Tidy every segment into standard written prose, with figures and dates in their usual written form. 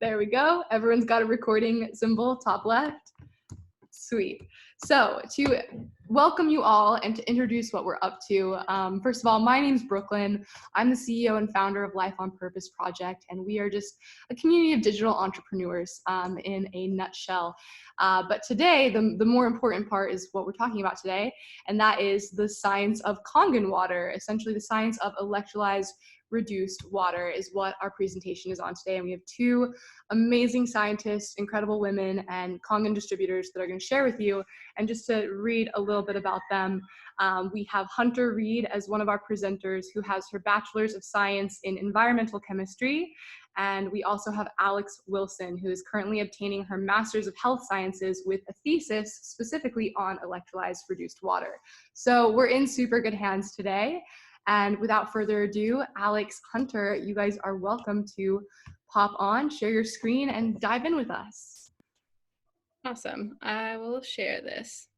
There we go. Everyone's got a recording symbol, top left. Sweet. So to welcome you all and to introduce what we're up to, first of all, my name's Brooklyn. I'm the CEO and founder of Life on Purpose Project, and we are just a community of digital entrepreneurs in a nutshell. But today, the more important part is what we're talking about today, and that is the science of Kangen water, essentially the science of electrolyzed reduced water is what our presentation is on today. And we have two amazing scientists, incredible women, and Kangen distributors that are going to share with you. And just to read a little bit about them, we have Hunter Reed as one of our presenters, who has her Bachelor's of Science in Environmental Chemistry. And we also have Alex Wilson, who is currently obtaining her Master's of Health Sciences with a thesis specifically on electrolyzed reduced water. So we're in super good hands today. And without further ado, Alex, Hunter, you guys are welcome to pop on, share your screen, and dive in with us. Awesome. I will share this.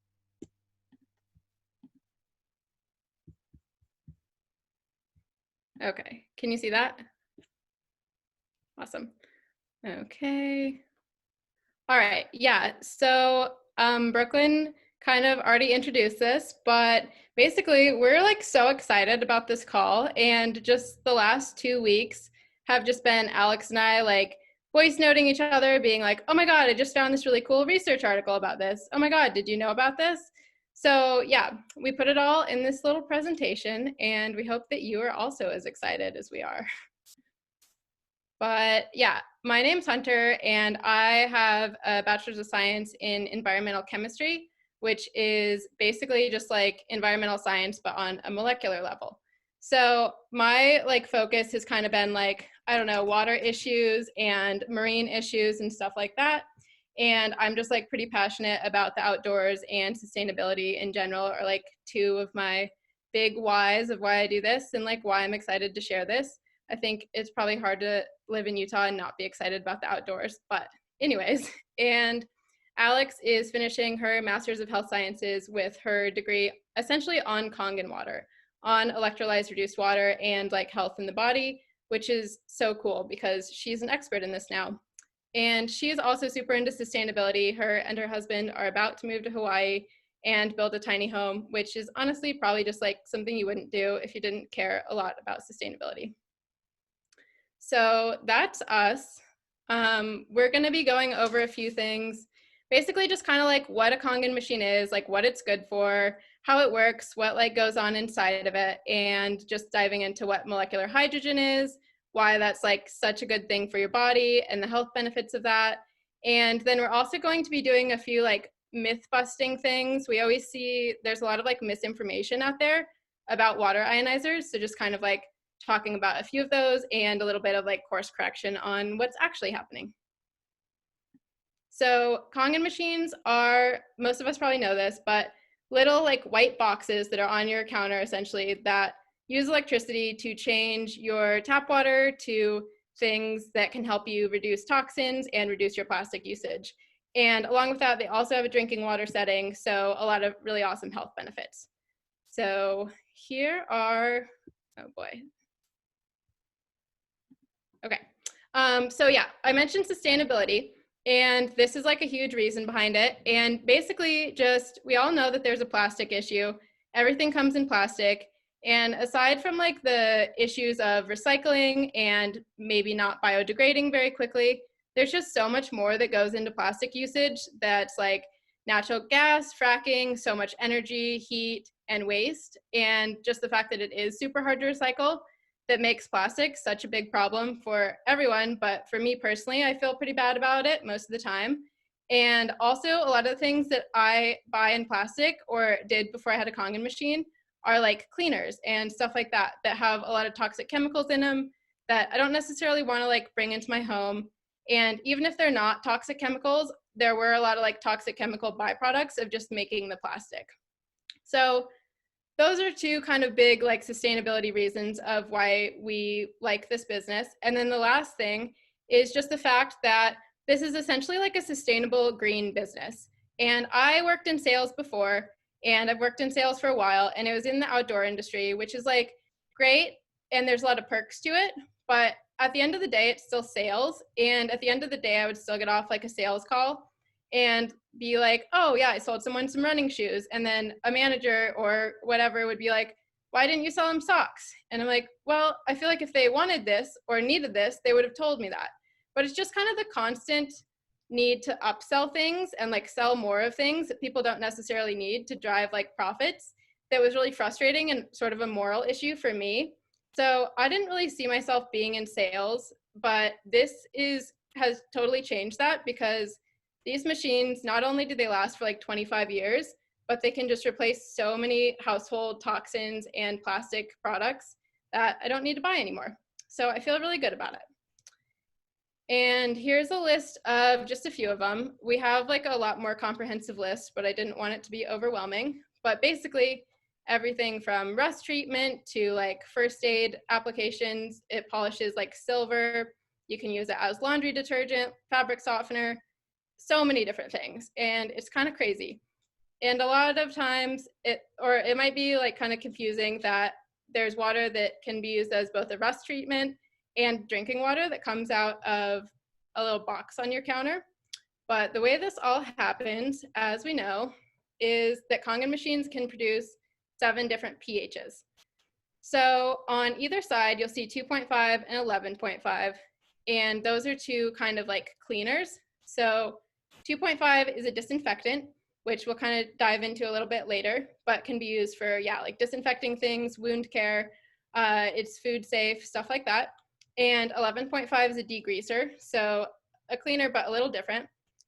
Okay, can you see that? Awesome. Okay. All right, yeah, so Brooklyn kind of already introduced this, but basically we're like so excited about this call, and just the last 2 weeks have just been Alex and I like voice noting each other, being like, oh my God, I just found this really cool research article about this. Oh my God, did you know about this? So yeah, we put it all in this little presentation, and we hope that you are also as excited as we are. But yeah, my name's Hunter, and I have a Bachelor's of Science in Environmental Chemistry, which is basically just like environmental science, but on a molecular level. So my like focus has kind of been like, I don't know, water issues and marine issues and stuff like that. And I'm just like pretty passionate about the outdoors, and sustainability in general are like two of my big whys of why I do this, and like why I'm excited to share this. I think it's probably hard to live in Utah and not be excited about the outdoors, but anyways. And Alex is finishing her Master's of Health Sciences with her degree essentially on Kangen water, on electrolyzed reduced water and like health in the body, which is so cool because she's an expert in this now. And she's also super into sustainability. Her and her husband are about to move to Hawaii and build a tiny home, which is honestly probably just like something you wouldn't do if you didn't care a lot about sustainability. So that's us. We're going to be going over a few things, basically just kind of like what a Kangen machine is, like what it's good for, how it works, what like goes on inside of it, and just diving into what molecular hydrogen is, why that's like such a good thing for your body and the health benefits of that. And then we're also going to be doing a few like myth busting things. We always see there's a lot of like misinformation out there about water ionizers. So just kind of like talking about a few of those and a little bit of like course correction on what's actually happening. So Kangen machines are, most of us probably know this, but little like white boxes that are on your counter essentially that use electricity to change your tap water to things that can help you reduce toxins and reduce your plastic usage. And along with that, they also have a drinking water setting, so a lot of really awesome health benefits. So here are, oh boy. Okay, so yeah, I mentioned sustainability, and this is like a huge reason behind it. And basically just, we all know that there's a plastic issue. Everything comes in plastic. And aside from like the issues of recycling and maybe not biodegrading very quickly, there's just so much more that goes into plastic usage that's like natural gas, fracking, so much energy, heat, and waste. And just the fact that it is super hard to recycle that makes plastic such a big problem for everyone. But for me personally, I feel pretty bad about it most of the time. And also a lot of the things that I buy in plastic or did before I had a Kangen machine are like cleaners and stuff like that that have a lot of toxic chemicals in them that I don't necessarily want to like bring into my home. And even if they're not toxic chemicals, there were a lot of like toxic chemical byproducts of just making the plastic. So those are two kind of big like sustainability reasons of why we like this business. And then the last thing is just the fact that this is essentially like a sustainable green business. And I worked in sales before, and I've worked in sales for a while, and it was in the outdoor industry, which is like great, and there's a lot of perks to it, but at the end of the day, it's still sales. And at the end of the day, I would still get off like a sales call and be like, oh yeah, I sold someone some running shoes. And then a manager or whatever would be like, why didn't you sell them socks? And I'm like, well, I feel like if they wanted this or needed this, they would have told me that. But it's just kind of the constant need to upsell things and like sell more of things that people don't necessarily need to drive like profits that was really frustrating and sort of a moral issue for me. So I didn't really see myself being in sales, but this has totally changed that, because these machines, not only do they last for like 25 years, but they can just replace so many household toxins and plastic products that I don't need to buy anymore. So I feel really good about it. And here's a list of just a few of them. We have like a lot more comprehensive list, but I didn't want it to be overwhelming. But basically, everything from rust treatment to like first aid applications. It polishes like silver. You can use it as laundry detergent, fabric softener, so many different things. And it's kind of crazy. And a lot of times it might be like kind of confusing that there's water that can be used as both a rust treatment and drinking water that comes out of a little box on your counter. But the way this all happens, as we know, is that Kangen machines can produce 7 different pHs. So on either side, you'll see 2.5 and 11.5, and those are 2 kind of like cleaners. So 2.5 is a disinfectant, which we'll kind of dive into a little bit later, but can be used for, yeah, like disinfecting things, wound care, it's food safe, stuff like that. And 11.5 is a degreaser, so a cleaner but a little different.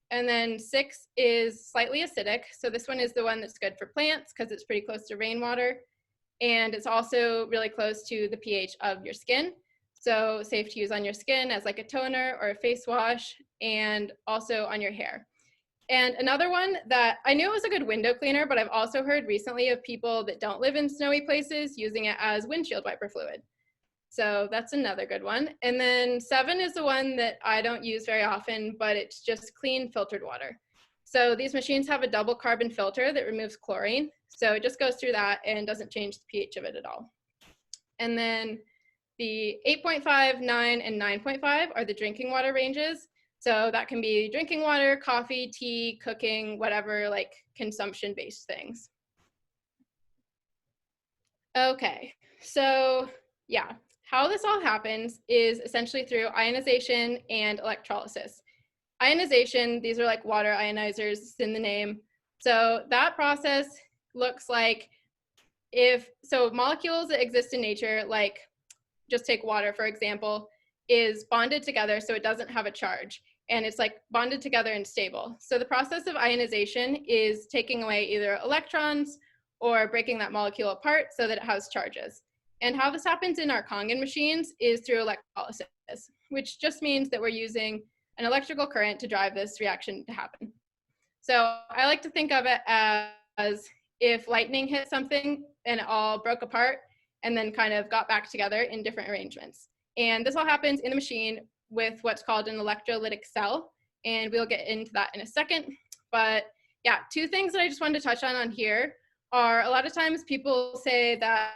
And then 6 is slightly acidic. So this one is the one that's good for plants because it's pretty close to rainwater. And it's also really close to the pH of your skin. So safe to use on your skin as like a toner or a face wash, and also on your hair. And another one that I knew it was a good window cleaner, but I've also heard recently of people that don't live in snowy places using it as windshield wiper fluid. So that's another good one. And then 7 is the one that I don't use very often, but it's just clean filtered water. So these machines have a double carbon filter that removes chlorine. So it just goes through that and doesn't change the pH of it at all. And then the 8.5, 9, and 9.5 are the drinking water ranges. So that can be drinking water, coffee, tea, cooking, whatever, like consumption-based things. Okay, so yeah. How this all happens is essentially through ionization and electrolysis. Ionization, these are like water ionizers, it's in the name. So that process looks like molecules that exist in nature, like just take water, for example, is bonded together so it doesn't have a charge. And it's like bonded together and stable. So the process of ionization is taking away either electrons or breaking that molecule apart so that it has charges. And how this happens in our Kangen machines is through electrolysis, which just means that we're using an electrical current to drive this reaction to happen. So I like to think of it as if lightning hit something and it all broke apart and then kind of got back together in different arrangements. And this all happens in the machine with what's called an electrolytic cell. And we'll get into that in a second. But yeah, 2 things that I just wanted to touch on here are a lot of times people say that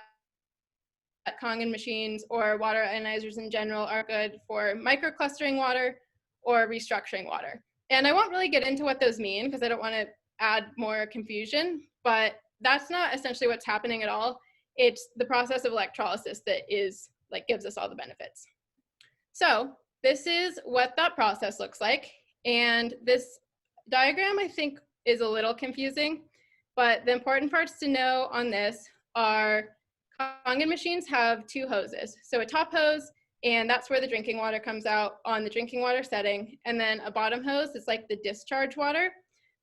Kangen machines or water ionizers in general are good for microclustering water or restructuring water. And I won't really get into what those mean because I don't want to add more confusion, but that's not essentially what's happening at all. It's the process of electrolysis that is like gives us all the benefits. So this is what that process looks like. And this diagram I think is a little confusing, but the important parts to know on this are Kangen machines have 2 hoses. So a top hose, and that's where the drinking water comes out on the drinking water setting. And then a bottom hose is like the discharge water,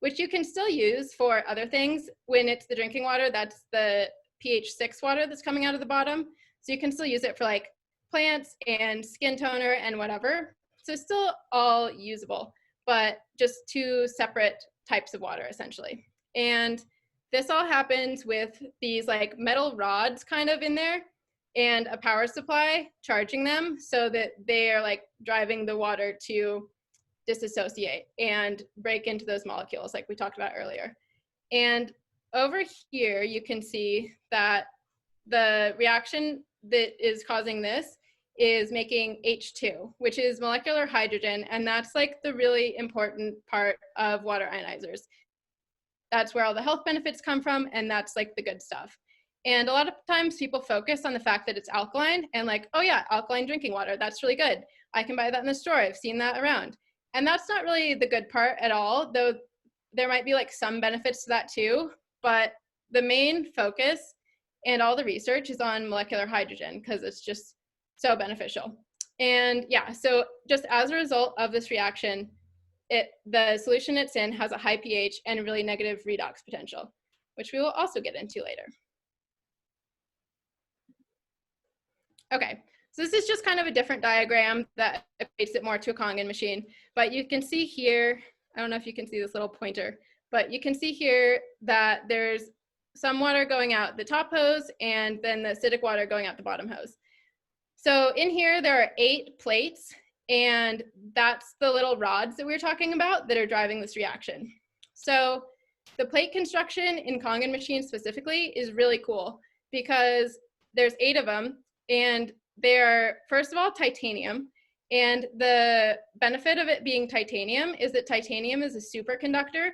which you can still use for other things. When it's the drinking water, that's the pH 6 water that's coming out of the bottom. So you can still use it for like plants and skin toner and whatever. So it's still all usable, but just 2 separate types of water essentially. And this all happens with these like metal rods kind of in there and a power supply charging them so that they are like driving the water to disassociate and break into those molecules like we talked about earlier. And over here, you can see that the reaction that is causing this is making H2, which is molecular hydrogen, and that's like the really important part of water ionizers. That's where all the health benefits come from, and that's like the good stuff. And a lot of times people focus on the fact that it's alkaline and like, oh yeah, alkaline drinking water, that's really good. I can buy that in the store, I've seen that around. And that's not really the good part at all, though there might be like some benefits to that too, but the main focus and all the research is on molecular hydrogen because it's just so beneficial. And yeah, so just as a result of this reaction, the solution it's in has a high pH and really negative redox potential, which we will also get into later. Okay, so this is just kind of a different diagram that equates it more to a Kangen machine, but you can see here, I don't know if you can see this little pointer, but you can see here that there's some water going out the top hose and then the acidic water going out the bottom hose. So in here, there are 8 plates, and that's the little rods that we were talking about that are driving this reaction. So the plate construction in Kangen machines specifically is really cool because there's 8 of them, and they're, first of all, titanium. And the benefit of it being titanium is that titanium is a superconductor,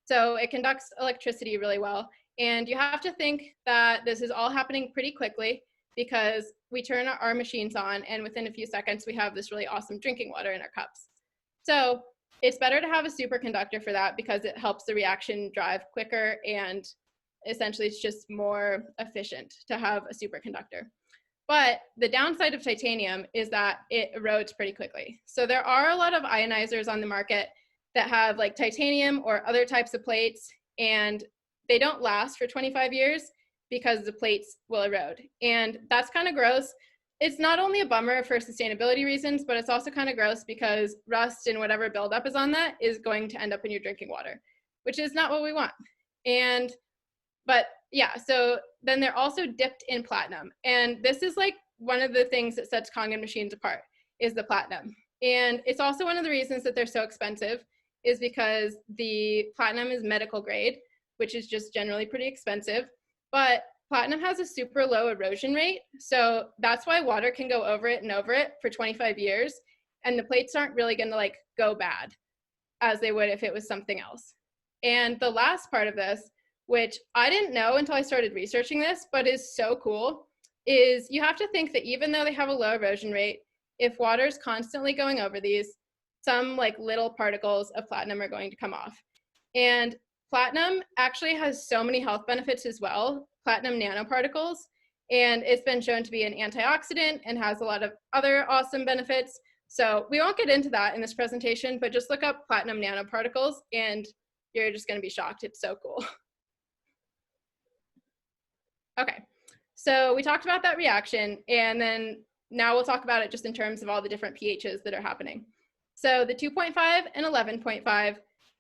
so it conducts electricity really well. And you have to think that this is all happening pretty quickly because we turn our machines on and within a few seconds we have this really awesome drinking water in our cups. So it's better to have a superconductor for that because it helps the reaction drive quicker, and essentially it's just more efficient to have a superconductor. But the downside of titanium is that it erodes pretty quickly. So there are a lot of ionizers on the market that have like titanium or other types of plates, and they don't last for 25 years because the plates will erode. And that's kind of gross. It's not only a bummer for sustainability reasons, but it's also kind of gross because rust and whatever buildup is on that is going to end up in your drinking water, which is not what we want. But yeah, so then they're also dipped in platinum. And this is like one of the things that sets Kangen machines apart is the platinum. And it's also one of the reasons that they're so expensive is because the platinum is medical grade, which is just generally pretty expensive. But platinum has a super low erosion rate. So that's why water can go over it and over it for 25 years. And the plates aren't really going to like go bad as they would if it was something else. And the last part of this, which I didn't know until I started researching this, but is so cool, is you have to think that even though they have a low erosion rate, if water is constantly going over these, some like little particles of platinum are going to come off. And platinum actually has so many health benefits as well, platinum nanoparticles, and it's been shown to be an antioxidant and has a lot of other awesome benefits. So we won't get into that in this presentation, but just look up platinum nanoparticles and you're just going to be shocked. It's so cool. Okay, so we talked about that reaction, and then now we'll talk about it just in terms of all the different pHs that are happening. So the 2.5 and 11.5,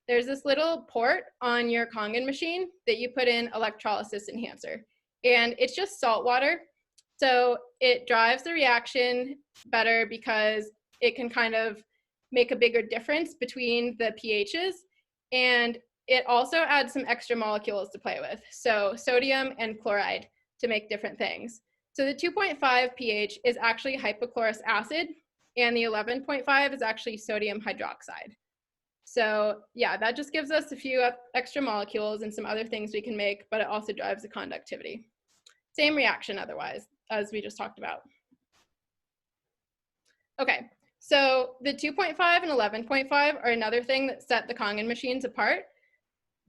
there's this little port on your Kangen machine that you put in electrolysis enhancer, and it's just salt water. So it drives the reaction better because it can kind of make a bigger difference between the pHs, and it also adds some extra molecules to play with, so sodium and chloride to make different things. So the 2.5 pH is actually hypochlorous acid, and the 11.5 is actually sodium hydroxide. So yeah, that just gives us a few extra molecules and some other things we can make, but it also drives the conductivity. Same reaction otherwise, as we just talked about. Okay, so the 2.5 and 11.5 are another thing that set the Kangen machines apart.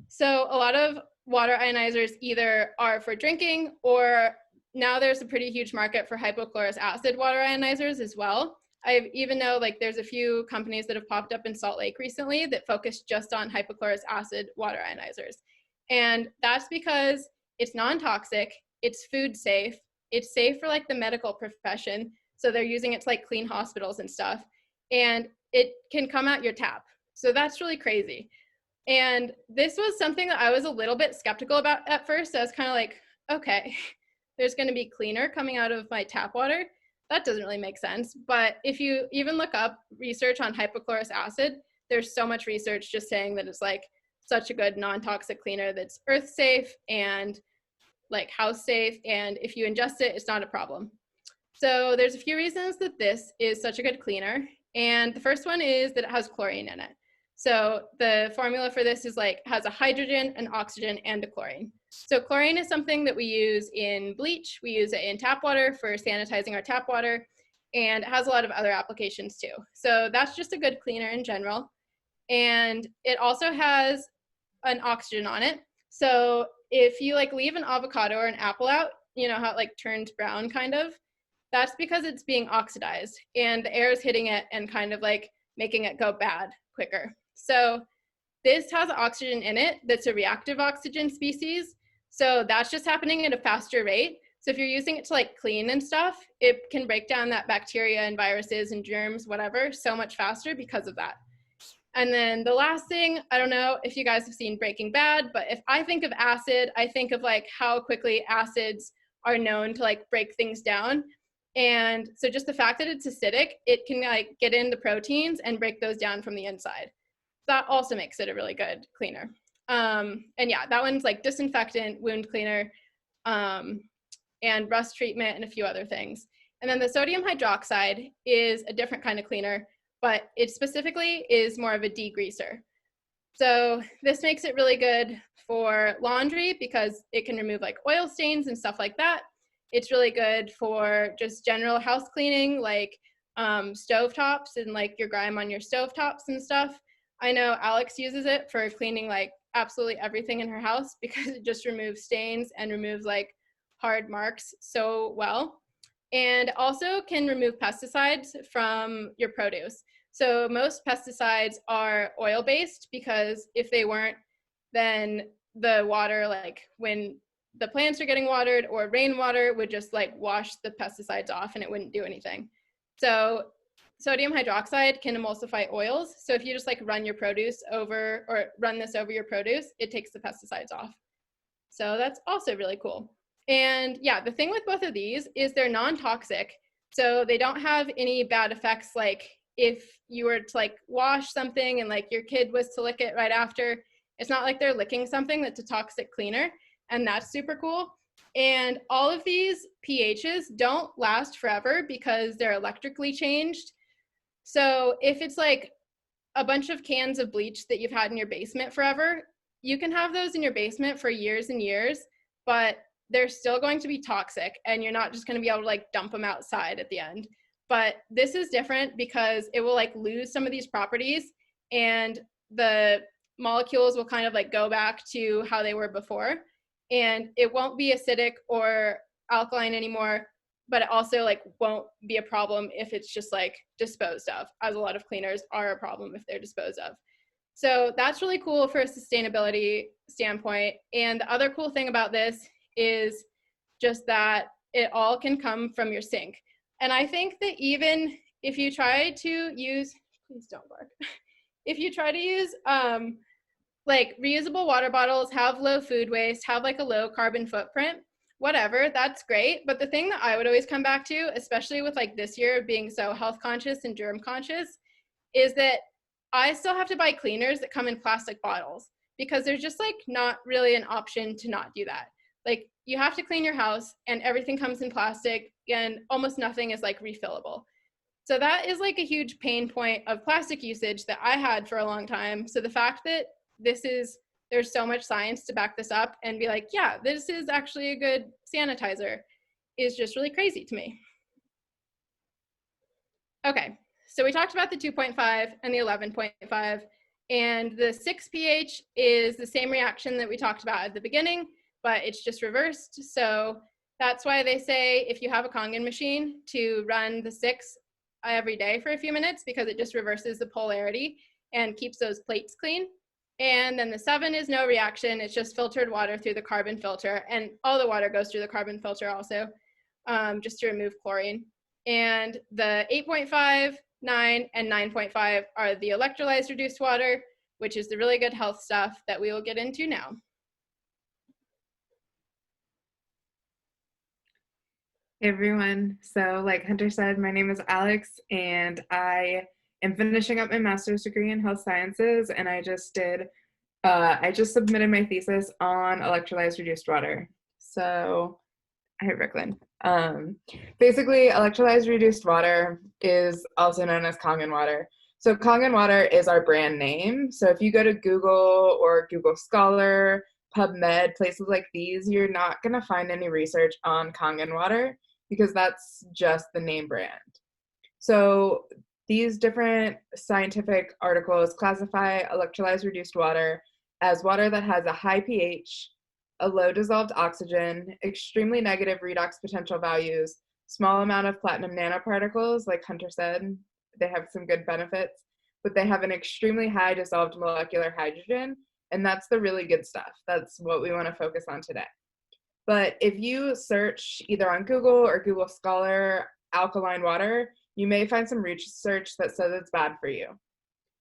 So a lot of water ionizers either are for drinking, or now there's a pretty huge market for hypochlorous acid water ionizers as well. I even know like there's a few companies that have popped up in Salt Lake recently that focus just on hypochlorous acid water ionizers. And that's because it's non-toxic, it's food safe, it's safe for like the medical profession. So they're using it to like clean hospitals and stuff. And it can come out your tap. So that's really crazy. And this was something that I was a little bit skeptical about at first. I was kind of like, okay, there's going to be cleaner coming out of my tap water. That doesn't really make sense. But if you even look up research on hypochlorous acid, there's so much research just saying that it's like such a good non-toxic cleaner that's earth safe and like house safe. And if you ingest it, it's not a problem. So there's a few reasons that this is such a good cleaner. And the first one is that it has chlorine in it. So the formula for this is like has a hydrogen, an oxygen, and a chlorine. So chlorine is something that we use in bleach. We use it in tap water for sanitizing our tap water, and it has a lot of other applications too. So that's just a good cleaner in general. And it also has an oxygen on it. So if you like leave an avocado or an apple out, you know how it like turns brown kind of? That's because it's being oxidized and the air is hitting it and kind of like making it go bad quicker. So this has oxygen in it that's a reactive oxygen species. So that's just happening at a faster rate. So if you're using it to like clean and stuff, it can break down that bacteria and viruses and germs, whatever, so much faster because of that. And then the last thing, I don't know if you guys have seen Breaking Bad, but if I think of acid, I think of like how quickly acids are known to like break things down. And so just the fact that it's acidic, it can like get in the proteins and break those down from the inside. That also makes it a really good cleaner. And yeah, that one's like disinfectant, wound cleaner, and rust treatment and a few other things. And then the sodium hydroxide is a different kind of cleaner, but it specifically is more of a degreaser. So this makes it really good for laundry because it can remove like oil stains and stuff like that. It's really good for just general house cleaning, like stovetops and like your grime on your stovetops and stuff. I know Alex uses it for cleaning like absolutely everything in her house because it just removes stains and removes like hard marks so well. And also can remove pesticides from your produce. So most pesticides are oil-based because if they weren't, then the water, like when the plants are getting watered or rainwater would just like wash the pesticides off and it wouldn't do anything. So sodium hydroxide can emulsify oils. So if you just like run your produce over or run this over your produce, it takes the pesticides off. So that's also really cool. And yeah, the thing with both of these is they're non-toxic. So they don't have any bad effects like if you were to like wash something and like your kid was to lick it right after, it's not like they're licking something that's a toxic cleaner, and that's super cool. And all of these pHs don't last forever because they're electrically changed. So if it's like a bunch of cans of bleach that you've had in your basement forever, you can have those in your basement for years and years, but they're still going to be toxic and you're not just going to be able to like dump them outside at the end. But this is different because it will like lose some of these properties and the molecules will kind of like go back to how they were before, and it won't be acidic or alkaline anymore, but it also like won't be a problem if it's just like disposed of, as a lot of cleaners are a problem if they're disposed of. So that's really cool for a sustainability standpoint. And the other cool thing about this is just that it all can come from your sink. And I think that even if you try to use, please don't bark. If you try to use like reusable water bottles, have low food waste, have like a low carbon footprint, whatever, that's great. But the thing that I would always come back to, especially with like this year being so health conscious and germ conscious, is that I still have to buy cleaners that come in plastic bottles because there's just like not really an option to not do that. Like you have to clean your house and everything comes in plastic and almost nothing is like refillable. So that is like a huge pain point of plastic usage that I had for a long time. So the fact that there's so much science to back this up and be like, yeah, this is actually a good sanitizer is just really crazy to me. Okay, so we talked about the 2.5 and the 11.5, and the 6 pH is the same reaction that we talked about at the beginning, but it's just reversed. So that's why they say if you have a Kangen machine to run the 6 every day for a few minutes because it just reverses the polarity and keeps those plates clean. And then the 7 is no reaction. It's just filtered water through the carbon filter. And all the water goes through the carbon filter also, just to remove chlorine. And the 8.5, 9, and 9.5 are the electrolyzed reduced water, which is the really good health stuff that we will get into now. Hey everyone. So like Hunter said, my name is Alex and I am finishing up my master's degree in health sciences, and I just submitted my thesis on electrolyzed reduced water. So, hi Brooklyn. Basically, electrolyzed reduced water is also known as Kangen water. So Kangen water is our brand name. So if you go to Google or Google Scholar, PubMed, places like these, you're not going to find any research on Kangen water because that's just the name brand. So these different scientific articles classify electrolyzed reduced water as water that has a high pH, a low dissolved oxygen, extremely negative redox potential values, small amount of platinum nanoparticles, like Hunter said, they have some good benefits, but they have an extremely high dissolved molecular hydrogen, and that's the really good stuff. That's what we want to focus on today. But if you search either on Google or Google Scholar alkaline water, you may find some research that says it's bad for you.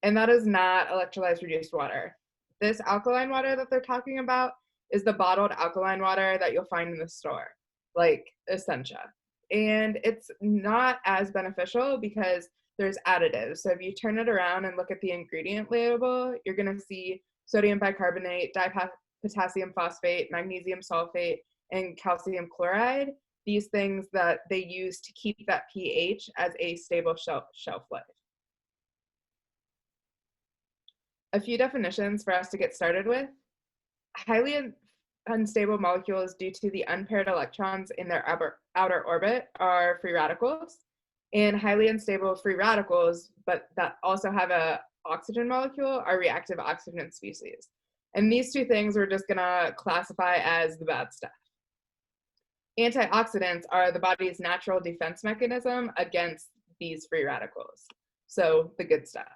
And that is not electrolyzed reduced water. This alkaline water that they're talking about is the bottled alkaline water that you'll find in the store, like Essentia. And it's not as beneficial because there's additives. So if you turn it around and look at the ingredient label, you're going to see sodium bicarbonate, potassium phosphate, magnesium sulfate, and calcium chloride, these things that they use to keep that pH as a stable shelf life. A few definitions for us to get started with. Highly unstable molecules due to the unpaired electrons in their outer orbit are free radicals, and highly unstable free radicals, but that also have an oxygen molecule, are reactive oxygen species. And these two things we're just gonna classify as the bad stuff. Antioxidants are the body's natural defense mechanism against these free radicals, so the good stuff.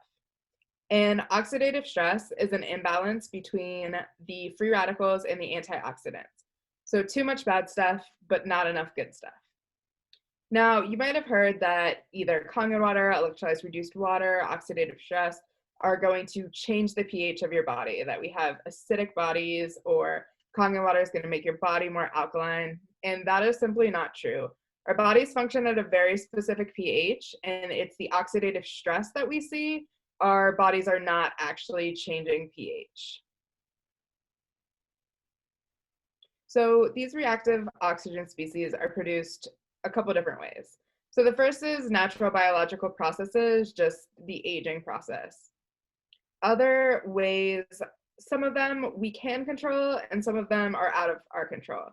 And oxidative stress is an imbalance between the free radicals and the antioxidants. So too much bad stuff, but not enough good stuff. Now, you might have heard that either Kangen water, electrolyzed reduced water, oxidative stress are going to change the pH of your body, that we have acidic bodies, or Kangen water is going to make your body more alkaline, and that is simply not true. Our bodies function at a very specific pH, and it's the oxidative stress that we see. Our bodies are not actually changing pH. So these reactive oxygen species are produced a couple different ways. So the first is natural biological processes, just the aging process. Other ways, some of them we can control and some of them are out of our control.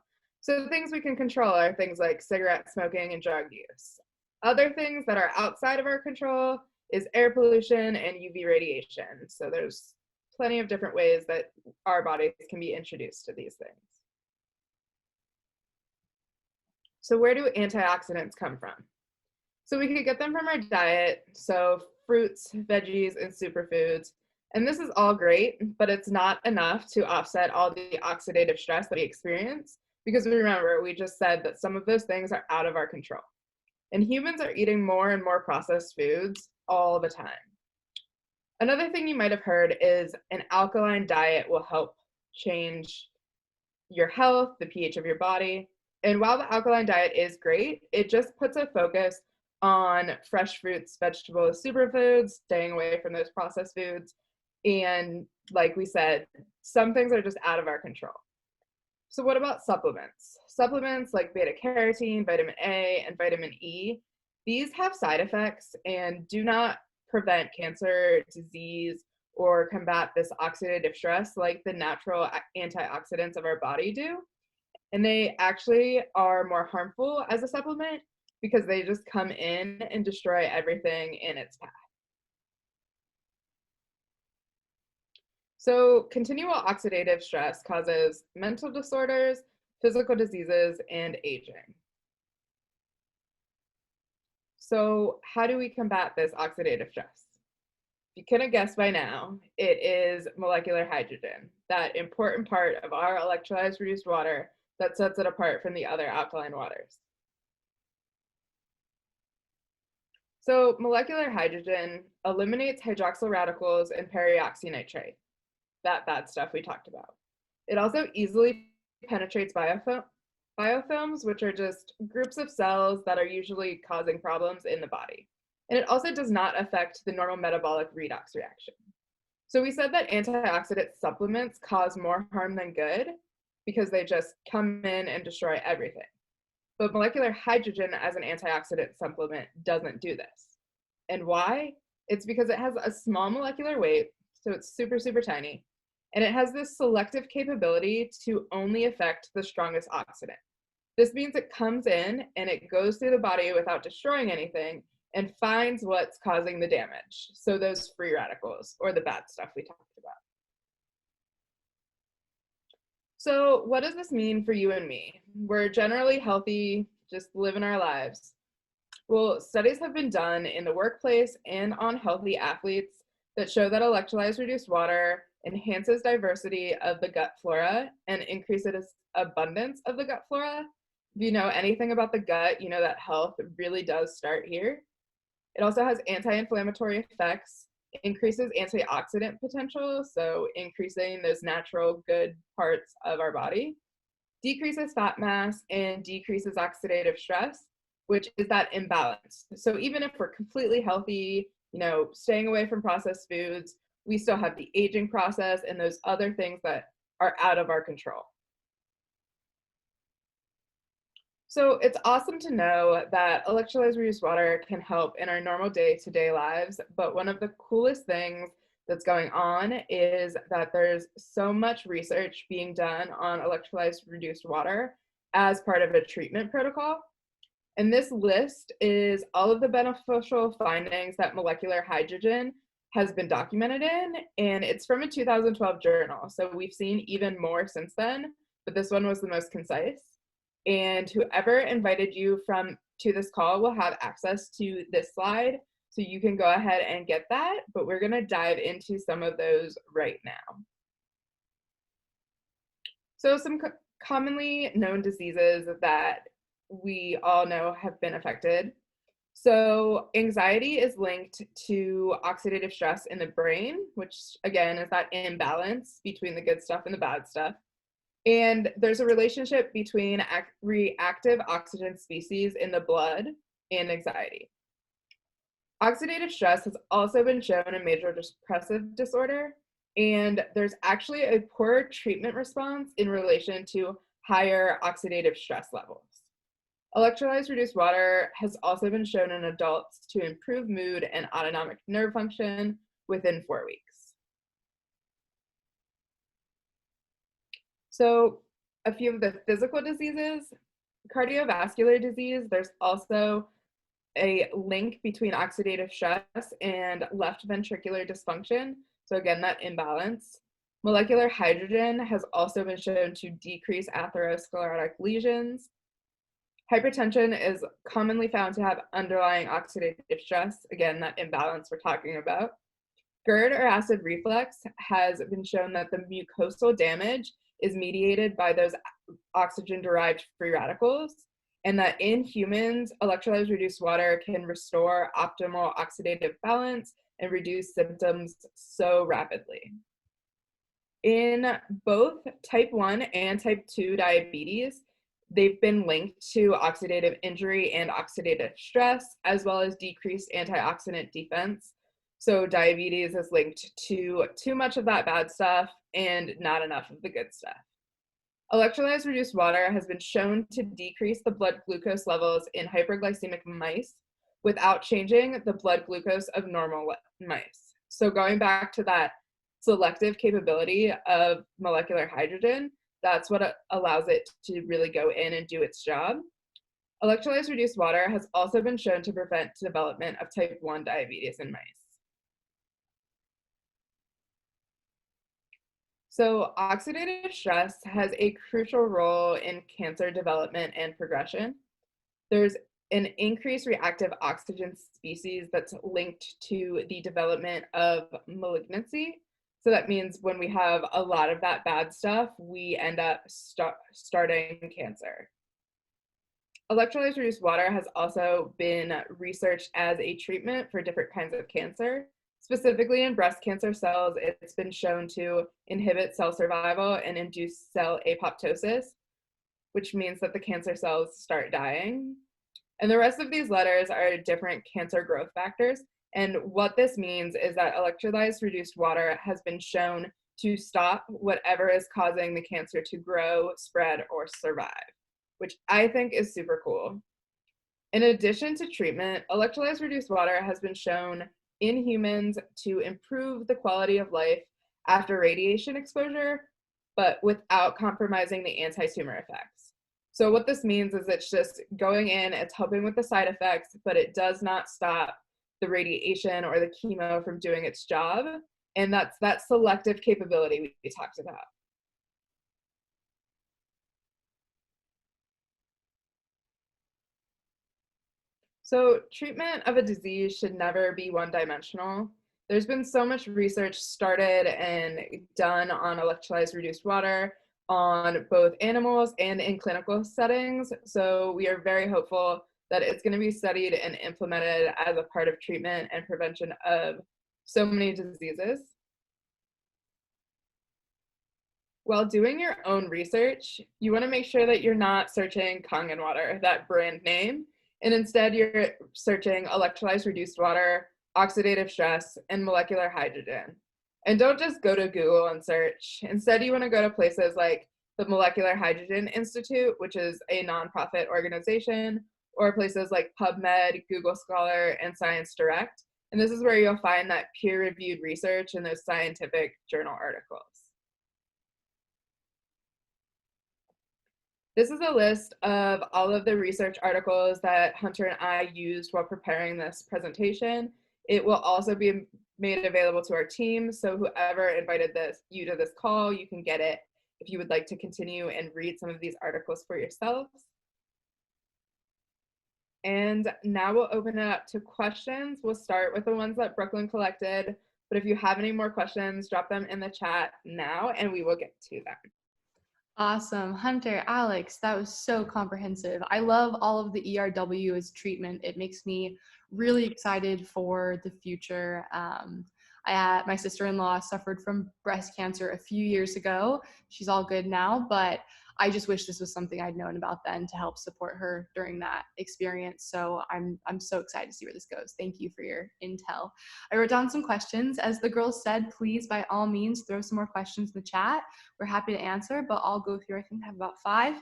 So the things we can control are things like cigarette smoking and drug use. Other things that are outside of our control is air pollution and UV radiation. So there's plenty of different ways that our bodies can be introduced to these things. So where do antioxidants come from? So we could get them from our diet, so fruits, veggies, and superfoods. And this is all great, but it's not enough to offset all the oxidative stress that we experience, because remember, we just said that some of those things are out of our control. And humans are eating more and more processed foods all the time. Another thing you might have heard is an alkaline diet will help change your health, the pH of your body. And while the alkaline diet is great, it just puts a focus on fresh fruits, vegetables, superfoods, staying away from those processed foods. And like we said, some things are just out of our control. So what about supplements? Supplements like beta carotene, vitamin A, and vitamin E, these have side effects and do not prevent cancer, disease, or combat this oxidative stress like the natural antioxidants of our body do. And they actually are more harmful as a supplement because they just come in and destroy everything in its path. So continual oxidative stress causes mental disorders, physical diseases, and aging. So how do we combat this oxidative stress? If you couldn't guess by now, it is molecular hydrogen, that important part of our electrolyzed reduced water that sets it apart from the other alkaline waters. So molecular hydrogen eliminates hydroxyl radicals and peroxynitrite, that bad stuff we talked about. It also easily penetrates biofilms, which are just groups of cells that are usually causing problems in the body. And it also does not affect the normal metabolic redox reaction. So we said that antioxidant supplements cause more harm than good because they just come in and destroy everything. But molecular hydrogen as an antioxidant supplement doesn't do this. And why? It's because it has a small molecular weight, so it's super, super tiny, and it has this selective capability to only affect the strongest oxidant. This means it comes in and it goes through the body without destroying anything and finds what's causing the damage. So those free radicals, or the bad stuff we talked about. So what does this mean for you and me? We're generally healthy, just living our lives. Well, studies have been done in the workplace and on healthy athletes that show that electrolyzed reduced water enhances diversity of the gut flora and increases abundance of the gut flora. If you know anything about the gut, you know that health really does start here. It also has anti-inflammatory effects, increases antioxidant potential, so increasing those natural good parts of our body, decreases fat mass, and decreases oxidative stress, which is that imbalance. So even if we're completely healthy, staying away from processed foods, we still have the aging process and those other things that are out of our control. So it's awesome to know that electrolyzed reduced water can help in our normal day-to-day lives, but one of the coolest things that's going on is that there's so much research being done on electrolyzed reduced water as part of a treatment protocol. And this list is all of the beneficial findings that molecular hydrogen has been documented in, and it's from a 2012 journal. So we've seen even more since then, but this one was the most concise. And whoever invited you to this call will have access to this slide, so you can go ahead and get that, but we're gonna dive into some of those right now. So some commonly known diseases that we all know have been affected. So anxiety is linked to oxidative stress in the brain, which again is that imbalance between the good stuff and the bad stuff. And there's a relationship between reactive oxygen species in the blood and anxiety. Oxidative stress has also been shown in major depressive disorder, and there's actually a poor treatment response in relation to higher oxidative stress levels. Electrolyzed reduced water has also been shown in adults to improve mood and autonomic nerve function within 4 weeks. So a few of the physical diseases, cardiovascular disease, there's also a link between oxidative stress and left ventricular dysfunction. So again, that imbalance. Molecular hydrogen has also been shown to decrease atherosclerotic lesions. Hypertension is commonly found to have underlying oxidative stress, again, that imbalance we're talking about. GERD or acid reflux has been shown that the mucosal damage is mediated by those oxygen-derived free radicals, and that in humans, electrolyzed reduced water can restore optimal oxidative balance and reduce symptoms so rapidly. In both type 1 and type 2 diabetes, they've been linked to oxidative injury and oxidative stress, as well as decreased antioxidant defense. So diabetes is linked to too much of that bad stuff and not enough of the good stuff. Electrolyzed reduced water has been shown to decrease the blood glucose levels in hyperglycemic mice without changing the blood glucose of normal mice. So going back to that selective capability of molecular hydrogen, that's what allows it to really go in and do its job. Electrolyzed reduced water has also been shown to prevent development of type 1 diabetes in mice. So oxidative stress has a crucial role in cancer development and progression. There's an increased reactive oxygen species that's linked to the development of malignancy. So that means when we have a lot of that bad stuff, we end up starting cancer. Electrolyzed reduced water has also been researched as a treatment for different kinds of cancer. Specifically in breast cancer cells, it's been shown to inhibit cell survival and induce cell apoptosis, which means that the cancer cells start dying. And the rest of these letters are different cancer growth factors. And what this means is that electrolyzed reduced water has been shown to stop whatever is causing the cancer to grow, spread, or survive. which I think is super cool. In addition to treatment, electrolyzed reduced water has been shown in humans to improve the quality of life after radiation exposure, but without compromising the anti-tumor effects. So what this means is it's just going in, it's helping with the side effects, but it does not stop the radiation or the chemo from doing its job. And that's that selective capability we talked about. So treatment of a disease should never be one-dimensional. There's been so much research started and done on electrolyzed reduced water on both animals and in clinical settings. So we are very hopeful that it's going to be studied and implemented as a part of treatment and prevention of so many diseases. While doing your own research, you want to make sure that you're not searching Kangen water, that brand name, and instead you're searching electrolyzed reduced water, oxidative stress, and molecular hydrogen. And don't just go to Google and search. Instead, you want to go to places like the Molecular Hydrogen Institute, which is a nonprofit organization, or places like PubMed, Google Scholar, and Science Direct. And this is where you'll find that peer-reviewed research and those scientific journal articles. This is a list of all of the research articles that Hunter and I used while preparing this presentation. It will also be made available to our team, so whoever invited you to this call, you can get it if you would like to continue and read some of these articles for yourselves. And now we'll open it up to questions. We'll start with the ones that Brooklyn collected, but if you have any more questions, drop them in the chat now and we will get to them. Awesome. Hunter, Alex, that was so comprehensive. I love all of the ERW as treatment. It makes me really excited for the future. My sister-in-law suffered from breast cancer a few years ago. She's all good now, but I just wish this was something I'd known about then to help support her during that experience. So I'm so excited to see where this goes. Thank you for your intel. I wrote down some questions. As the girls said, please, by all means, throw some more questions in the chat. We're happy to answer, but I'll go through, I think I have about 5.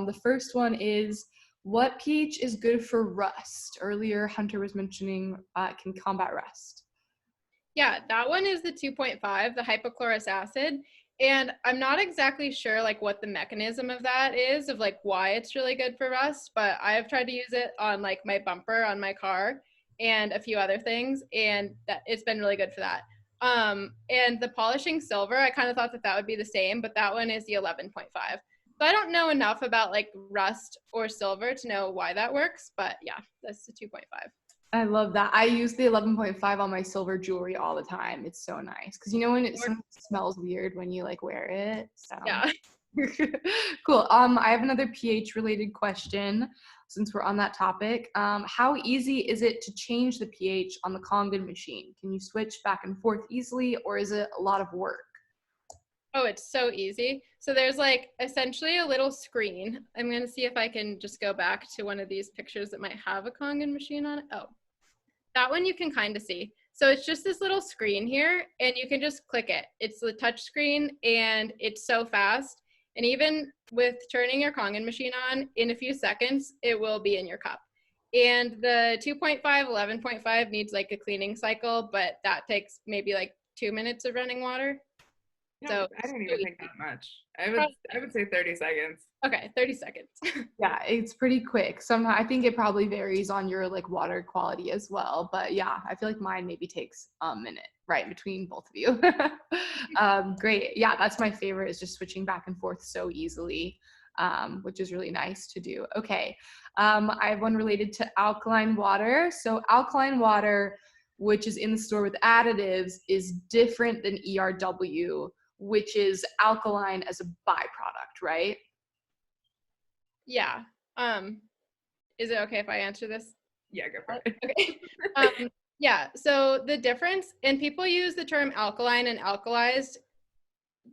The first one is, what pH is good for rust? Earlier, Hunter was mentioning can combat rust. Yeah, that one is the 2.5, the hypochlorous acid. And I'm not exactly sure like what the mechanism of that is, of like why it's really good for rust, but I have tried to use it on like my bumper on my car and a few other things, and that it's been really good for that. And the polishing silver, I kind of thought that would be the same, but that one is the 11.5. So I don't know enough about like rust or silver to know why that works, but yeah, that's the 2.5. I love that. I use the 11.5 on my silver jewelry all the time. It's so nice because you know when it smells weird when you like wear it. So yeah. Cool. I have another pH related question since we're on that topic. How easy is it to change the pH on the Kangen machine? Can you switch back and forth easily, or is it a lot of work? Oh, it's so easy. So there's like essentially a little screen. I'm going to see if I can just go back to one of these pictures that might have a Kangen machine on it. Oh, that one you can kind of see. So it's just this little screen here and you can just click it. It's the touch screen and it's so fast. And even with turning your Kangen machine on, in a few seconds, it will be in your cup. And the 2.5, 11.5 needs like a cleaning cycle, but that takes maybe like 2 minutes of running water. No, So I don't even think that much. I would say 30 seconds. Okay, 30 seconds. Yeah, it's pretty quick. Somehow I think it probably varies on your like water quality as well. But yeah, I feel like mine maybe takes a minute, right, between both of you. Great. Yeah, that's my favorite, is just switching back and forth so easily, which is really nice to do. Okay. I have one related to alkaline water. So alkaline water, which is in the store with additives, is different than ERW, which is alkaline as a byproduct, right? Yeah. Is it okay if I answer this? Yeah, go for it. Okay. Yeah, so the difference, and people use the term alkaline and alkalized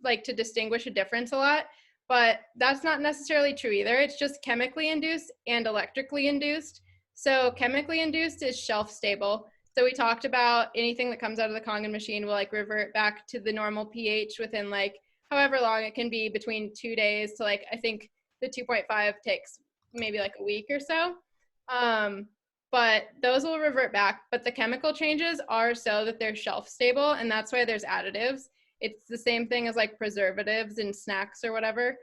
like to distinguish a difference a lot, but that's not necessarily true either. It's just chemically induced and electrically induced. So chemically induced is shelf stable. So we talked about anything that comes out of the Kangen machine will like revert back to the normal pH within like however long it can be, between 2 days to like, I think the 2.5 takes maybe like a week or so. But those will revert back. But the chemical changes are so that they're shelf stable, and that's why there's additives. It's the same thing as like preservatives in snacks or whatever.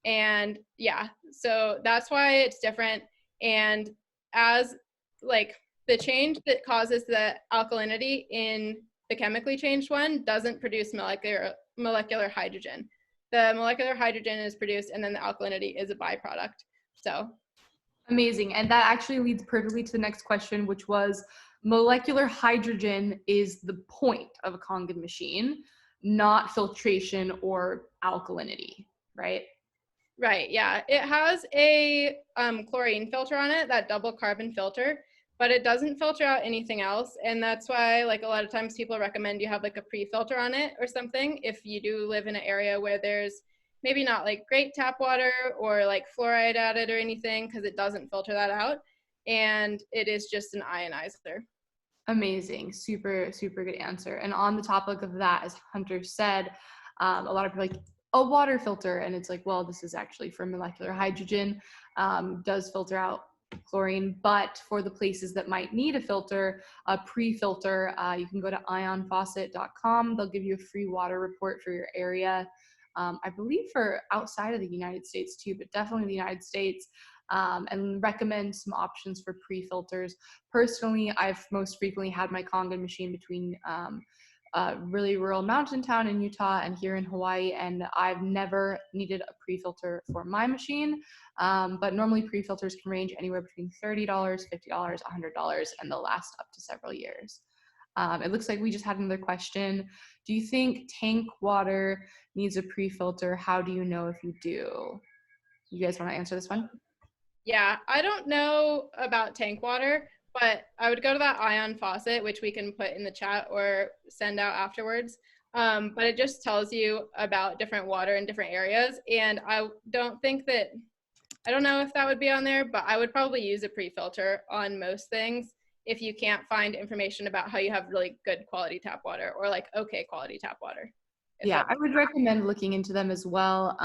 And yeah, so that's why it's different. And as like the change that causes the alkalinity in the chemically changed one doesn't produce molecular hydrogen. The molecular hydrogen is produced, and then the alkalinity is a byproduct. So amazing. And that actually leads perfectly to the next question, which was molecular hydrogen is the point of a Kangen machine, not filtration or alkalinity, right? right, yeah. It has a chlorine filter on it, that double carbon filter, but it doesn't filter out anything else. And that's why like a lot of times people recommend you have like a pre-filter on it or something if you do live in an area where there's maybe not like great tap water or like fluoride added or anything, because it doesn't filter that out. And it is just an ionizer. Amazing. Super, super good answer. And on the topic of that, as Hunter said, a lot of people are like, a water filter. And it's like, well, this is actually for molecular hydrogen, does filter out chlorine, but for the places that might need a filter, a pre-filter, you can go to ionfaucet.com. They'll give you a free water report for your area. I believe for outside of the United States too, but definitely the United States, and recommend some options for pre-filters. Personally, I've most frequently had my Kangen machine between a really rural mountain town in Utah and here in Hawaii, and I've never needed a pre-filter for my machine, but normally pre-filters can range anywhere between $30, $50, $100, and they'll last up to several years. It looks like we just had another question. Do you think tank water needs a pre-filter? How do you know if you do? You guys want to answer this one? Yeah, I don't know about tank water, but I would go to that ion faucet, which we can put in the chat or send out afterwards. But it just tells you about different water in different areas. And I don't know if that would be on there, but I would probably use a pre-filter on most things if you can't find information about how you have really good quality tap water or like okay quality tap water. Yeah, I would recommend looking into them as well.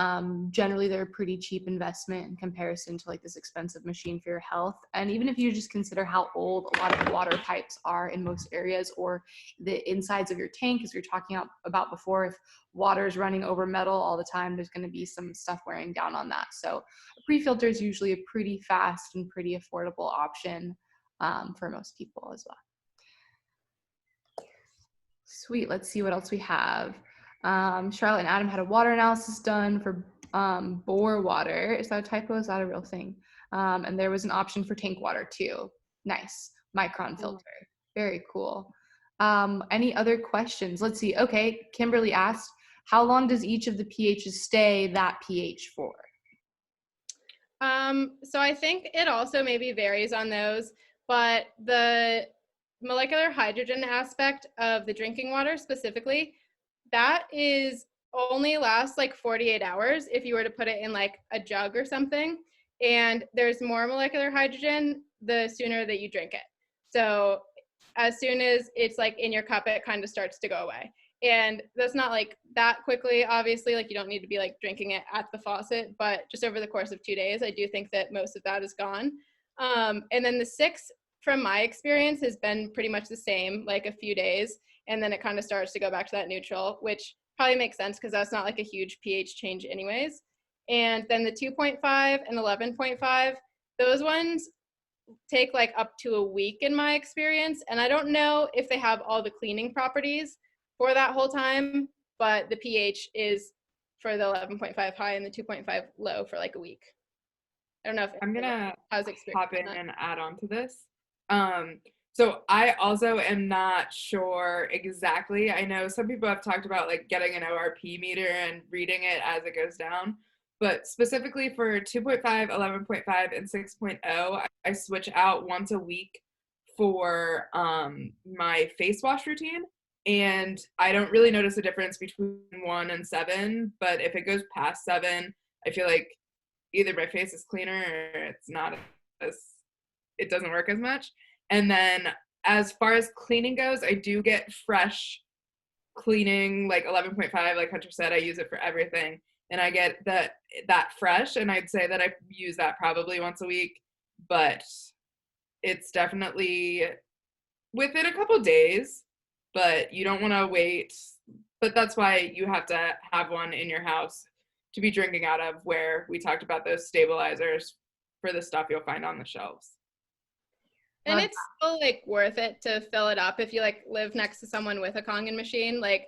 Generally, they're a pretty cheap investment in comparison to like this expensive machine for your health. And even if you just consider how old a lot of water pipes are in most areas, or the insides of your tank, as we were talking about before, if water is running over metal all the time, there's going to be some stuff wearing down on that. So a pre-filter is usually a pretty fast and pretty affordable option for most people as well. Sweet, let's see what else we have. Charlotte and Adam had a water analysis done for bore water. Is that a typo? Is that a real thing? And there was an option for tank water too. Nice. Micron filter. Very cool. Any other questions? Let's see. Okay, Kimberly asked, how long does each of the pHs stay that pH for? So I think it also maybe varies on those, but the molecular hydrogen aspect of the drinking water specifically, that is only lasts like 48 hours if you were to put it in like a jug or something. And there's more molecular hydrogen the sooner that you drink it. So as soon as it's like in your cup, it kind of starts to go away. And that's not like that quickly, obviously, like you don't need to be like drinking it at the faucet, but just over the course of 2 days, I do think that most of that is gone. And then the 6, from my experience, has been pretty much the same, like a few days. And then it kind of starts to go back to that neutral, which probably makes sense because that's not like a huge pH change anyways. And then the 2.5 and 11.5, those ones take like up to a week in my experience. And I don't know if they have all the cleaning properties for that whole time, but the pH is for the 11.5 high and the 2.5 low for like a week. I don't know if I'm gonna hop in on and add on to this. So I also am not sure exactly. I know some people have talked about like getting an ORP meter and reading it as it goes down, but specifically for 2.5, 11.5, and 6.0, I switch out once a week for my face wash routine. And I don't really notice a difference between 1 and 7, but if it goes past 7, I feel like either my face is cleaner or it's not it doesn't work as much. And then as far as cleaning goes, I do get fresh cleaning, like 11.5, like Hunter said, I use it for everything. and I get that fresh, and I'd say that I use that probably once a week, but it's definitely within a couple days, but you don't want to wait. But that's why you have to have one in your house to be drinking out of, where we talked about those stabilizers for the stuff you'll find on the shelves. And it's still like worth it to fill it up if you like live next to someone with a Kangen machine. Like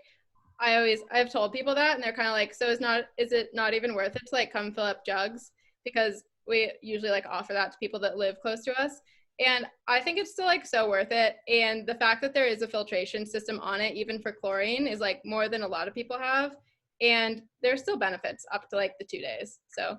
I've told people that, and they're kind of like, so is it not even worth it to like come fill up jugs? Because we usually like offer that to people that live close to us. And I think it's still like so worth it. And the fact that there is a filtration system on it, even for chlorine, is like more than a lot of people have. And there's still benefits up to like the 2 days. So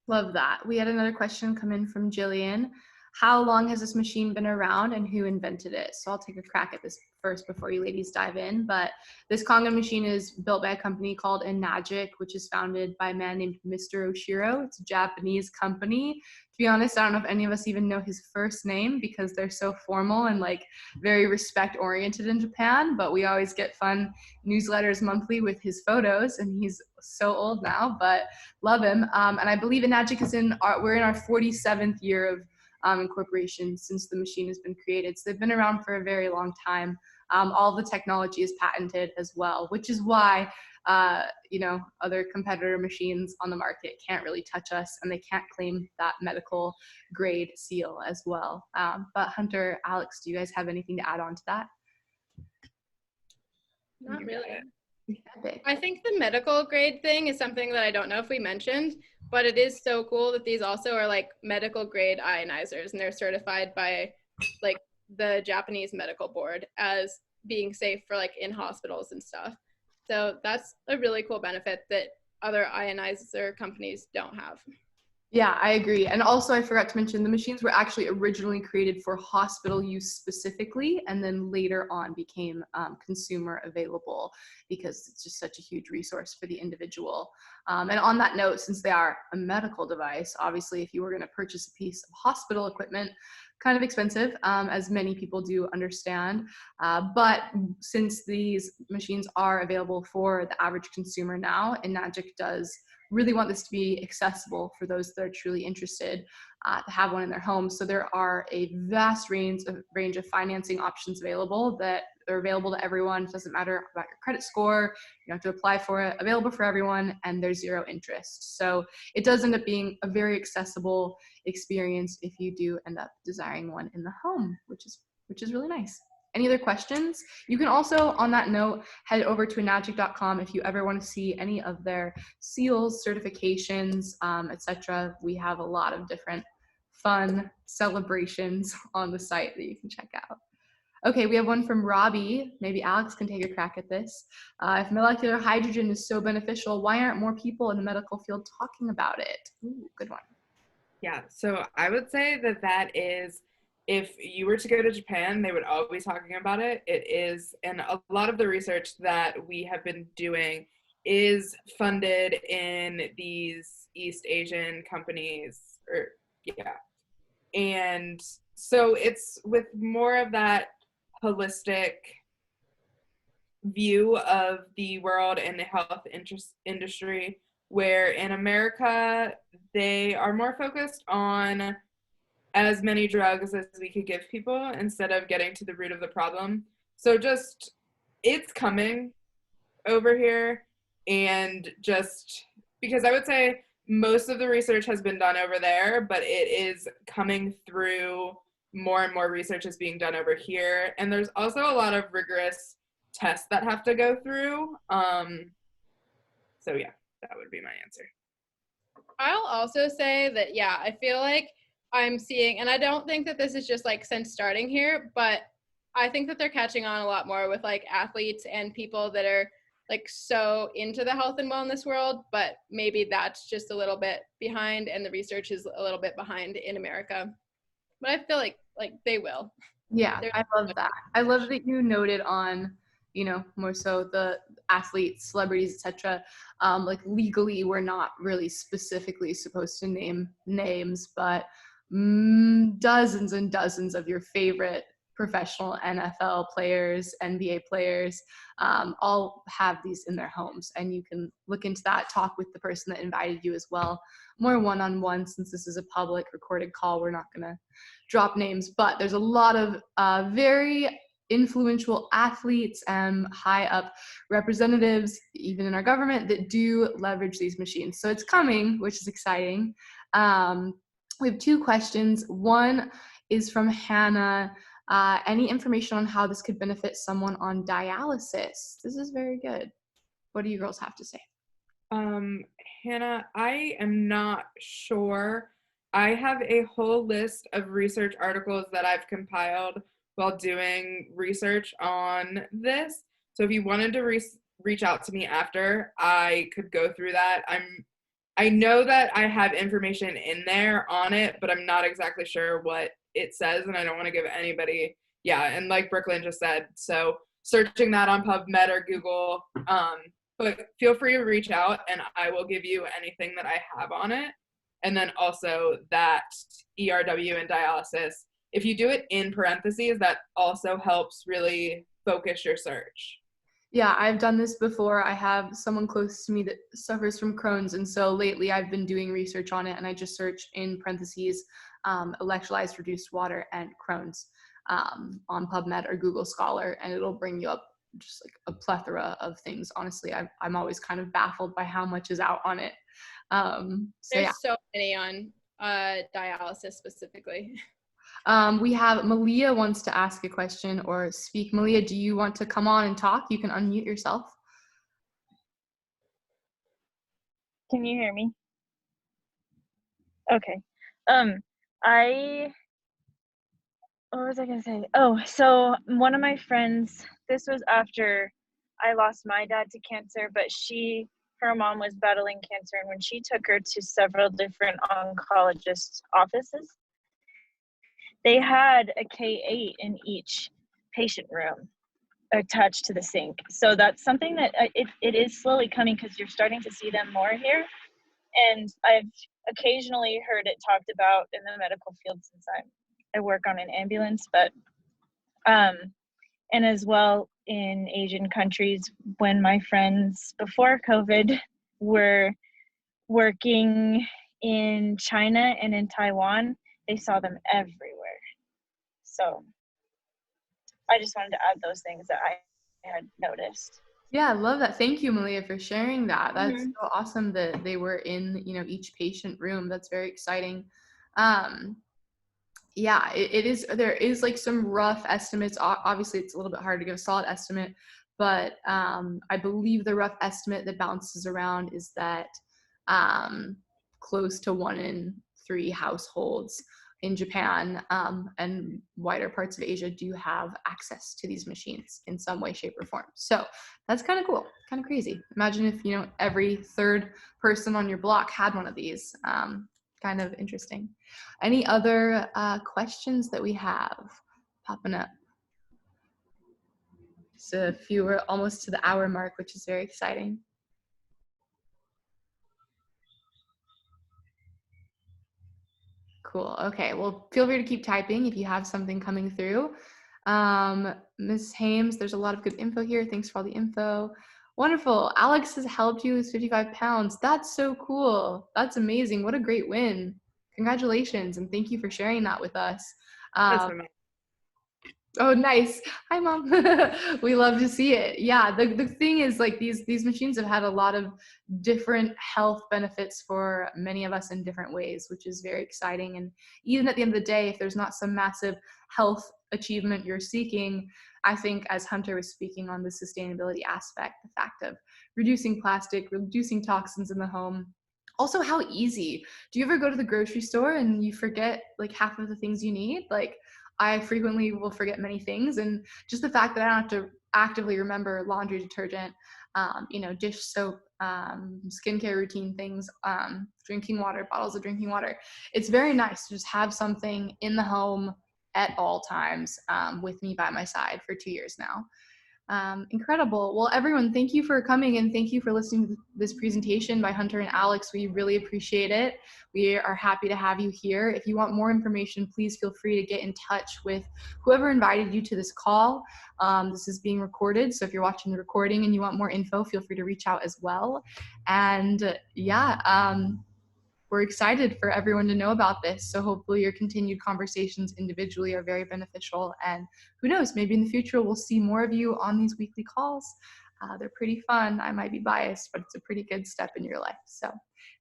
Love that. We had another question come in from Jillian. How long has this machine been around and who invented it? So I'll take a crack at this first before you ladies dive in. But this Kangen machine is built by a company called Enagic, which is founded by a man named Mr. Oshiro. It's a Japanese company. To be honest, I don't know if any of us even know his first name because they're so formal and like very respect oriented in Japan. But we always get fun newsletters monthly with his photos, and he's so old now, but love him. And I believe Enagic is we're in our 47th year of incorporation since the machine has been created. So they've been around for a very long time. All the technology is patented as well, which is why other competitor machines on the market can't really touch us, and they can't claim that medical grade seal as well. But Hunter, Alex, do you guys have anything to add on to that? Not really. Okay. I think the medical grade thing is something that I don't know if we mentioned, but it is so cool that these also are like medical grade ionizers, and they're certified by like the Japanese medical board as being safe for like in hospitals and stuff. So that's a really cool benefit that other ionizer companies don't have. Yeah, I agree. And also, I forgot to mention, the machines were actually originally created for hospital use specifically, and then later on became consumer available because it's just such a huge resource for the individual. And on that note, since they are a medical device, obviously, if you were going to purchase a piece of hospital equipment, kind of expensive, as many people do understand. But since these machines are available for the average consumer now, Enagic does really want this to be accessible for those that are truly interested to have one in their home. So there are a vast range of financing options available that are available to everyone. It doesn't matter about your credit score, you have to apply for it, available for everyone, and there's zero interest. So it does end up being a very accessible experience if you do end up desiring one in the home, which is really nice. Any other questions? You can also, on that note, head over to enagic.com if you ever want to see any of their seals, certifications, etc. We have a lot of different fun celebrations on the site that you can check out. Okay, we have one from Robbie. Maybe Alex can take a crack at this. If molecular hydrogen is so beneficial, why aren't more people in the medical field talking about it? Ooh, good one. Yeah, so I would say that is, if you were to go to Japan, they would all be talking about it. It is, and a lot of the research that we have been doing is funded in these East Asian companies, and so it's with more of that holistic view of the world and the health industry, where in America, they are more focused on as many drugs as we could give people instead of getting to the root of the problem. So just, it's coming over here, and just because I would say most of the research has been done over there, but it is coming through, more and more research is being done over here. And there's also a lot of rigorous tests that have to go through. So yeah, that would be my answer. I'll also say that, yeah, I feel like I'm seeing, and I don't think that this is just like since starting here, but I think that they're catching on a lot more with like athletes and people that are like so into the health and wellness world, but maybe that's just a little bit behind and the research is a little bit behind in America. But I feel like they will. Yeah, I love that. I love that you noted on, more so the athletes, celebrities, etc. Like legally, we're not really specifically supposed to name names, but dozens and dozens of your favorite professional NFL players, NBA players, all have these in their homes. And you can look into that, talk with the person that invited you as well, more one-on-one. Since this is a public recorded call, we're not going to drop names, but there's a lot of very influential athletes and high up representatives, even in our government, that do leverage these machines. So it's coming, which is exciting. We have 2 questions. One is from Hannah. Any information on how this could benefit someone on dialysis? This is very good. What do you girls have to say? Hannah, I am not sure. I have a whole list of research articles that I've compiled while doing research on this. So if you wanted to reach out to me after, I could go through that. I know that I have information in there on it, but I'm not exactly sure what it says, and I don't want to give anybody, and like Brooklyn just said, so searching that on PubMed or Google, but feel free to reach out and I will give you anything that I have on it. And then also that ERW and dialysis, if you do it in parentheses, that also helps really focus your search. Yeah, I've done this before. I have someone close to me that suffers from Crohn's, and so lately I've been doing research on it, and I just search in parentheses electrolyzed reduced water and Crohn's on PubMed or Google Scholar, and it'll bring you up just like a plethora of things. Honestly, I'm always kind of baffled by how much is out on it. There's so many on dialysis specifically. We have Malia wants to ask a question or speak. Malia, do you want to come on and talk? You can unmute yourself. Can you hear me? Okay. What was I gonna say? Oh, so one of my friends, this was after I lost my dad to cancer, but her mom was battling cancer, and when she took her to several different oncologist offices, they had a K8 in each patient room attached to the sink. So that's something that it is slowly coming, because you're starting to see them more here. And I've occasionally heard it talked about in the medical field since I work on an ambulance, but and as well in Asian countries, when my friends before COVID were working in China and in Taiwan, they saw them everywhere. So I just wanted to add those things that I had noticed. Yeah, I love that. Thank you, Malia, for sharing that. That's so awesome that they were in, each patient room. That's very exciting. Yeah, it is. There is like some rough estimates. Obviously, it's a little bit hard to give a solid estimate, but I believe the rough estimate that bounces around is that close to 1 in 3 households in Japan and wider parts of Asia do have access to these machines in some way, shape, or form. So that's kind of cool, kind of crazy. Imagine if, every 3rd person on your block had one of these. Kind of interesting. Any other questions that we have popping up? So a few, we're almost to the hour mark, which is very exciting. Cool. Okay. Well, feel free to keep typing if you have something coming through. Ms. Hames, there's a lot of good info here. Thanks for all the info. Wonderful. Alex has helped you lose 55 pounds. That's so cool. That's amazing. What a great win. Congratulations. And thank you for sharing that with us. Oh, nice. Hi, Mom. We love to see it. Yeah, the thing is, like, these machines have had a lot of different health benefits for many of us in different ways, which is very exciting. And even at the end of the day, if there's not some massive health achievement you're seeking, I think, as Hunter was speaking on the sustainability aspect, the fact of reducing plastic, reducing toxins in the home, also how easy. Do you ever go to the grocery store and you forget like half of the things you need? Like, I frequently will forget many things, and just the fact that I don't have to actively remember laundry detergent, dish soap, skincare routine things, drinking water, bottles of drinking water. It's very nice to just have something in the home at all times with me by my side for 2 years now. Incredible. Well, everyone, thank you for coming and thank you for listening to this presentation by Hunter and Alex. We really appreciate it. We are happy to have you here. If you want more information, please feel free to get in touch with whoever invited you to this call. This is being recorded, so if you're watching the recording and you want more info, feel free to reach out as well. And we're excited for everyone to know about this. So hopefully your continued conversations individually are very beneficial. And who knows, maybe in the future we'll see more of you on these weekly calls. They're pretty fun. I might be biased, but it's a pretty good step in your life. So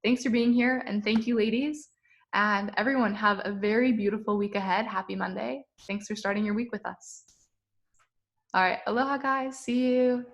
thanks for being here. And thank you, ladies. And everyone, have a very beautiful week ahead. Happy Monday. Thanks for starting your week with us. All right. Aloha, guys. See you.